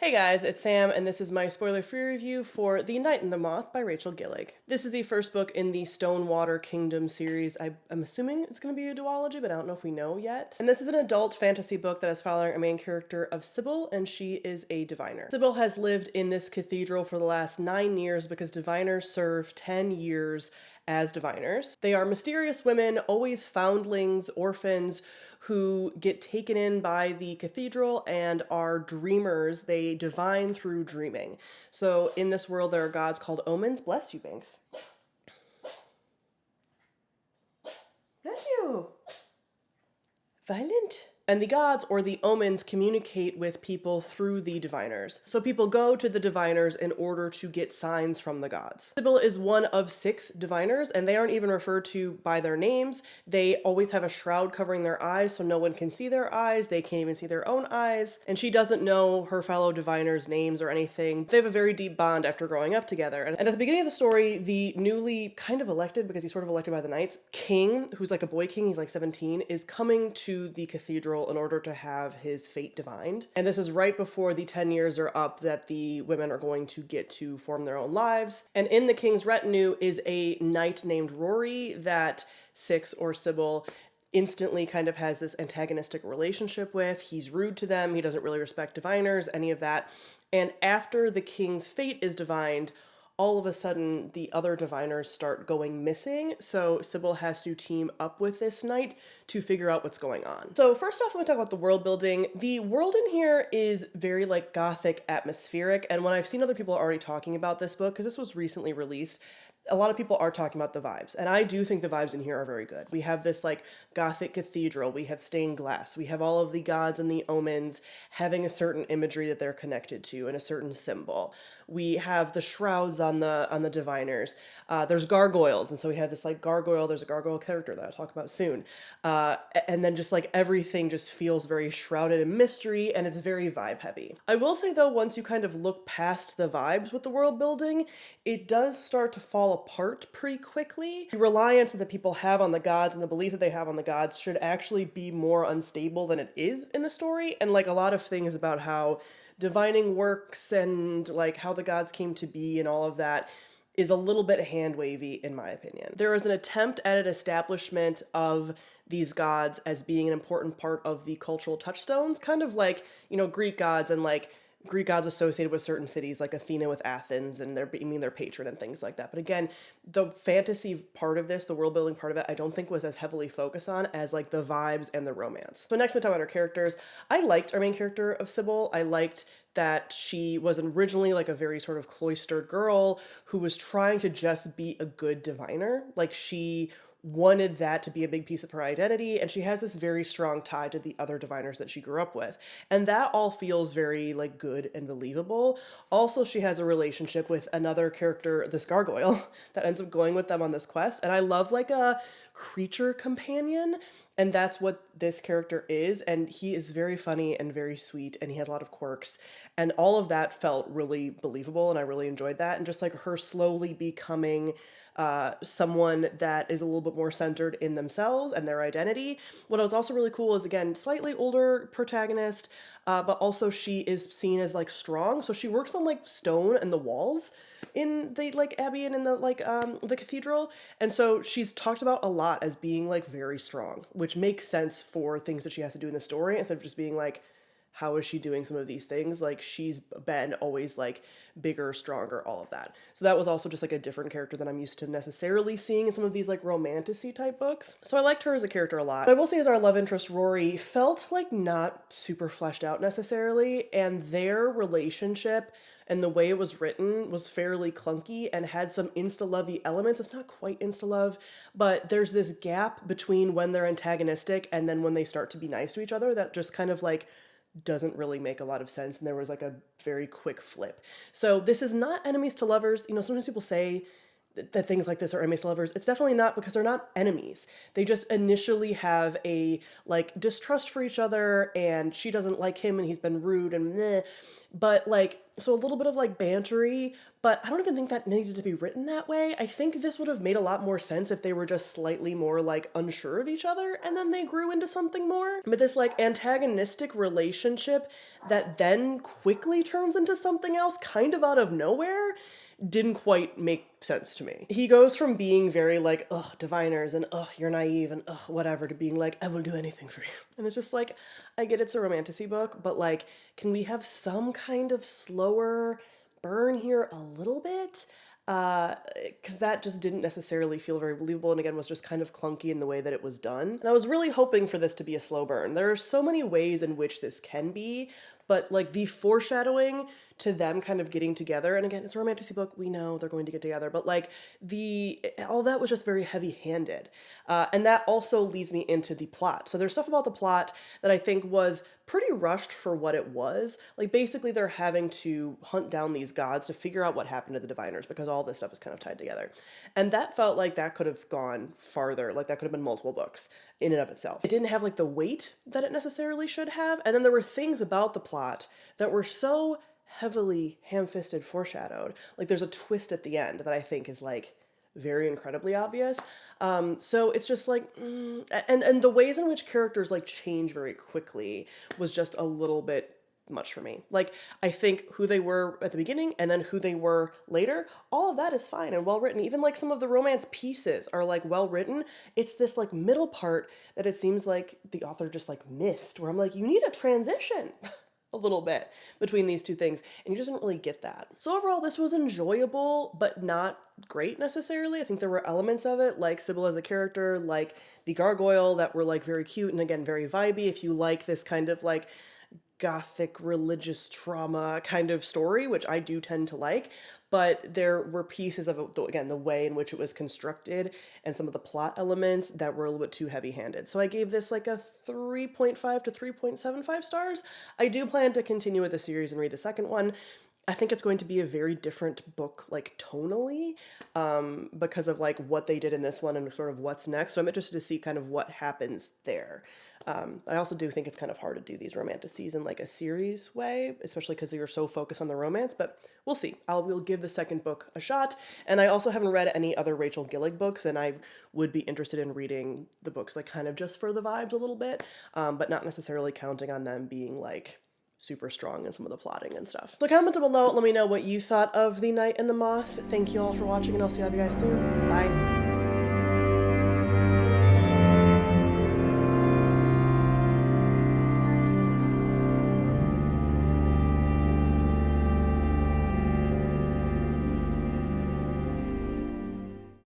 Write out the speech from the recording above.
Hey guys, it's Sam, and this is my spoiler-free review for The Night and the Moth by Rachel Gillig. This is the first book in the Stonewater Kingdom series. I'm assuming it's going to be a duology, but I don't know if we know yet. And this is an adult fantasy book that is following a main character of Sybil, and she is a diviner. Sybil has lived in this cathedral for the last 9 years because diviners serve 10 years as diviners. They are mysterious women, always foundlings, orphans, who get taken in by the cathedral and are dreamers. They divine through dreaming. So in this world, there are gods called omens. Bless you, Banks. Bless you. Violent. And the gods, or the omens, communicate with people through the diviners. So people go to the diviners in order to get signs from the gods. Sybil is one of 6 diviners, and they aren't even referred to by their names. They always have a shroud covering their eyes, so no one can see their eyes. They can't even see their own eyes. And she doesn't know her fellow diviners' names or anything. They have a very deep bond after growing up together. And at the beginning of the story, the newly kind of elected, because he's sort of elected by the knights, king, who's like a boy king, he's like 17, is coming to the cathedral in order to have his fate divined. And this is right before the 10 years are up that the women are going to get to form their own lives. And in the king's retinue is a knight named Rory that Six, or Sybil, instantly kind of has this antagonistic relationship with. He's rude to them, he doesn't really respect diviners, any of that. And after the king's fate is divined, all of a sudden the other diviners start going missing, so Sybil has to team up with this knight to figure out what's going on. So first off, I'm gonna talk about the world building. The world in here is very like gothic, atmospheric, and when I've seen other people already talking about this book, because this was recently released, a lot of people are talking about the vibes, and I do think the vibes in here are very good. We have this like gothic cathedral, we have stained glass, we have all of the gods and the omens having a certain imagery that they're connected to and a certain symbol. We have the shrouds on the diviners. There's gargoyles, and so we have this like gargoyle. There's a gargoyle character that I'll talk about soon. And then just like everything just feels very shrouded in mystery, and it's very vibe heavy. I will say though, once you kind of look past the vibes with the world building, it does start to fall apart pretty quickly. The reliance that people have on the gods and the belief that they have on the gods should actually be more unstable than it is in the story. And like a lot of things about how divining works and like how the gods came to be and all of that is a little bit hand-wavy in my opinion. There is an attempt at an establishment of these gods as being an important part of the cultural touchstones, kind of like, you know, Greek gods and like Greek gods associated with certain cities, like Athena with Athens and their patron and things like that. But again, the fantasy part of this, the world building part of it, I don't think was as heavily focused on as like the vibes and the romance. So next we'll talk about our characters. I liked our main character of Sybil. I liked that she was originally like a very sort of cloistered girl who was trying to just be a good diviner. Like she wanted that to be a big piece of her identity, and she has this very strong tie to the other diviners that she grew up with, and that all feels very like good and believable. Also, she has a relationship with another character, this gargoyle, that ends up going with them on this quest, and I love like a creature companion, and that's what this character is. And he is very funny and very sweet, and he has a lot of quirks, and all of that felt really believable, and I really enjoyed that. And just like her slowly becoming someone that is a little bit more centered in themselves and their identity. What was also really cool is, again, slightly older protagonist, but also she is seen as like strong. So she works on like stone and the walls in the like abbey and in the like the cathedral. And so she's talked about a lot as being like very strong, which makes sense for things that she has to do in the story instead of just being like, how is she doing some of these things? Like she's been always like bigger, stronger, all of that. So that was also just like a different character than I'm used to necessarily seeing in some of these like romantic-y type books. So I liked her as a character a lot. But I will say as our love interest, Rory, felt like not super fleshed out necessarily, and their relationship and the way it was written was fairly clunky and had some insta-lovey elements. It's not quite insta-love, but there's this gap between when they're antagonistic and then when they start to be nice to each other that just kind of like doesn't really make a lot of sense, and there was like a very quick flip. So this is not enemies to lovers. You know, sometimes people say that things like this are enemies to lovers. It's definitely not, because they're not enemies. They just initially have a like distrust for each other, and she doesn't like him and he's been rude and meh. But like so a little bit of like bantery, but I don't even think that needed to be written that way. I think this would have made a lot more sense if they were just slightly more like unsure of each other and then they grew into something more. But this like antagonistic relationship that then quickly turns into something else kind of out of nowhere didn't quite make sense to me. He goes from being very like, ugh, diviners and ugh, you're naive and ugh, whatever, to being like, I will do anything for you. And it's just like, I get it's a romantasy book, but like, can we have some kind of slower burn here a little bit? Because that just didn't necessarily feel very believable, and again was just kind of clunky in the way that it was done. And I was really hoping for this to be a slow burn. There are so many ways in which this can be, but like the foreshadowing to them kind of getting together, and again, it's a romantasy book, we know they're going to get together, but like all that was just very heavy-handed. And that also leads me into the plot. So there's stuff about the plot that I think was pretty rushed for what it was. Like basically they're having to hunt down these gods to figure out what happened to the diviners because all this stuff is kind of tied together. And that felt like that could have gone farther, like that could have been multiple books in and of itself. It didn't have like the weight that it necessarily should have. And then there were things about the plot that were so heavily ham-fisted foreshadowed. Like there's a twist at the end that I think is like very incredibly obvious. So it's just like, and the ways in which characters like change very quickly was just a little bit much for me. Like, I think who they were at the beginning and then who they were later, all of that is fine and well written. Even like some of the romance pieces are like well written. It's this like middle part that it seems like the author just like missed, where I'm like, you need a transition a little bit between these two things, and you just didn't really get that. So overall, this was enjoyable, but not great necessarily. I think there were elements of it, like Sybil as a character, like the gargoyle, that were like very cute and again, very vibey. If you like this kind of like gothic religious trauma kind of story, which I do tend to like, but there were pieces of it, again, the way in which it was constructed and some of the plot elements that were a little bit too heavy-handed. So I gave this like a 3.5 to 3.75 stars. I do plan to continue with the series and read the second one. I think it's going to be a very different book, like tonally, because of like what they did in this one and sort of what's next. So I'm interested to see kind of what happens there. I also do think it's kind of hard to do these romanticides in like a series way, especially because you're so focused on the romance, but we'll see. We'll give the second book a shot. And I also haven't read any other Rachel Gillig books, and I would be interested in reading the books like kind of just for the vibes a little bit, but not necessarily counting on them being like super strong in some of the plotting and stuff. So comment below, let me know what you thought of The Knight and the Moth. Thank you all for watching, and I'll see you guys soon. Bye.